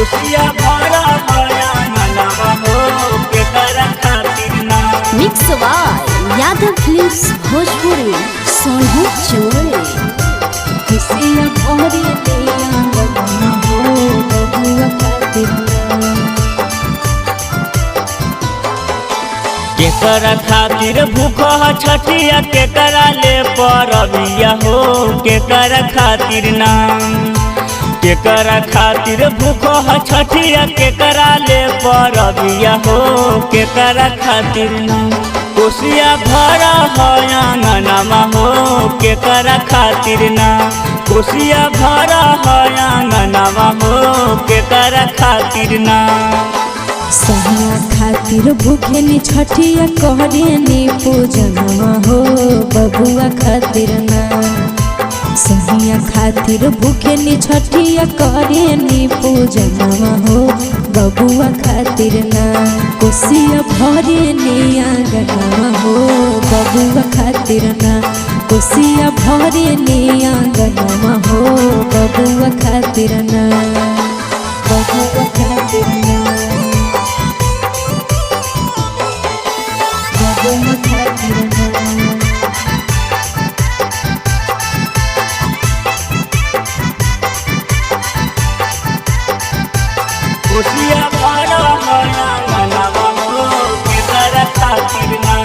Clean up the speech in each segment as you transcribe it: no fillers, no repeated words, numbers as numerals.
खुशिया भरा भया मनवा हो के कर खातिर ना। Mix by Yadav films Bhojpuri Sonu चोरे। खुशिया भरे दिया मनवा हो बबुआ खातिर ना। केकर खातिर भूख छठिया केकरा ले परबिया हो केकर खातिर ना। केकर खातिर भूख छठिया केकरा ले परबिया हो केकर खातिर ना। खुशिया भरा है आंगनमा हो केकर खातिर ना। खुशिया भरा है आंगनमा हो केकर खातिर ना। सहिया खातिर भूखेनी छठिया कहरेनी पूजनवा हो बबुआ खातिर ना। सहिया खातिर भूखेनी छठिया कहरेनी पूजनवा हो बबुआ खातिर ना। खुशिया भरेनी आंगनवा हो बबुआ खातिर ना। खुशिया भरेनी आंगनवा हो बबुआ खातिर ना। बबुआ खातिर ना। बबुआ खातिर ना। खुशिया भरा है आंगनमा हो केकर खातिर ना।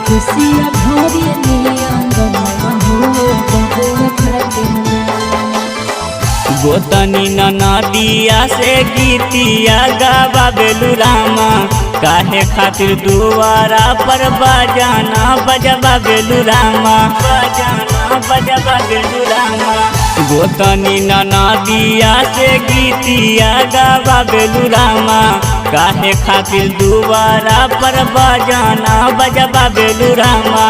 खुशिया भरेनी आंगनवा हो बबुआ खातिर ना। गोतनी नदिया से गीतिया गावा बेलू रामा काहे खातिर दुआरा पर बजाना बजबा बेलू रामा बजाना बजबा बेलू रामा। गोतनी नदिया से गीतिया गावा बेलू रामा काहे खातिर दुआरा पर बजाना बजबा बेलू रामा।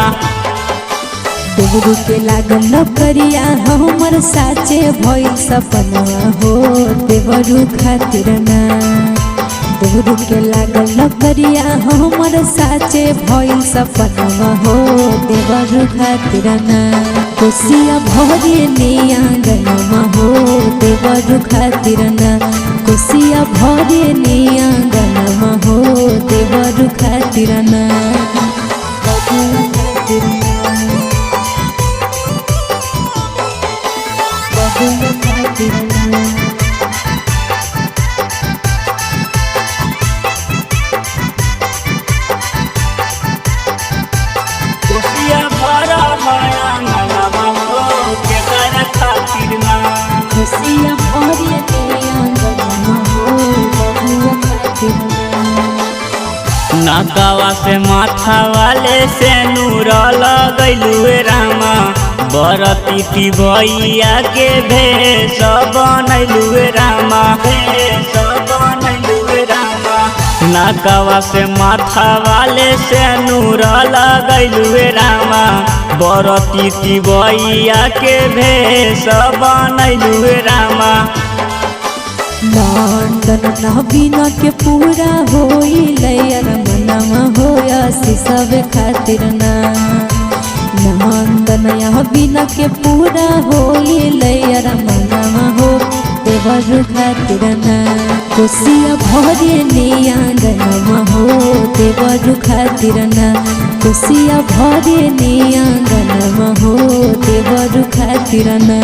देवरू के लागल नौकरिया हमर साचे भइल सपनवा हो देवरू खातिर ना। देवरू के लागल नौकरिया हमर साचे भइल सपनवा हो देवरू खातिर ना। खुशिया भरेनी आंगनमा हो देवरू खातिर ना। खुशिया भरेनी आंगनमा हो देवरू खातिर ना। बबुआ खातिर ना। बबुआ खातिर ना। खुशिया भरा है आंगनमा हो केकर खातिर ना। खुशिया भरेनी आंगनमा हो बबुआ खातिर ना। नाकावा से माथा वाले से नूर लगैलू रामा बरती भैया के भेष बनैलू रामा भेष बनैलू रामा। नाकावा से माथा वाले से नूर लगैलू रामा बरती भैया के भेष बनैलू रामा। नंदन नवीन के पूरा होइले मनवा होया सब खातिर ना। नंदन नवीन के पूरा होइले मनवा हो देवरू खातिर ना। खुशिया भरेनी आंगनमा हो देवरू खातिर ना। खुशिया भरेनी आंगनमा हो देवरू खातिर ना।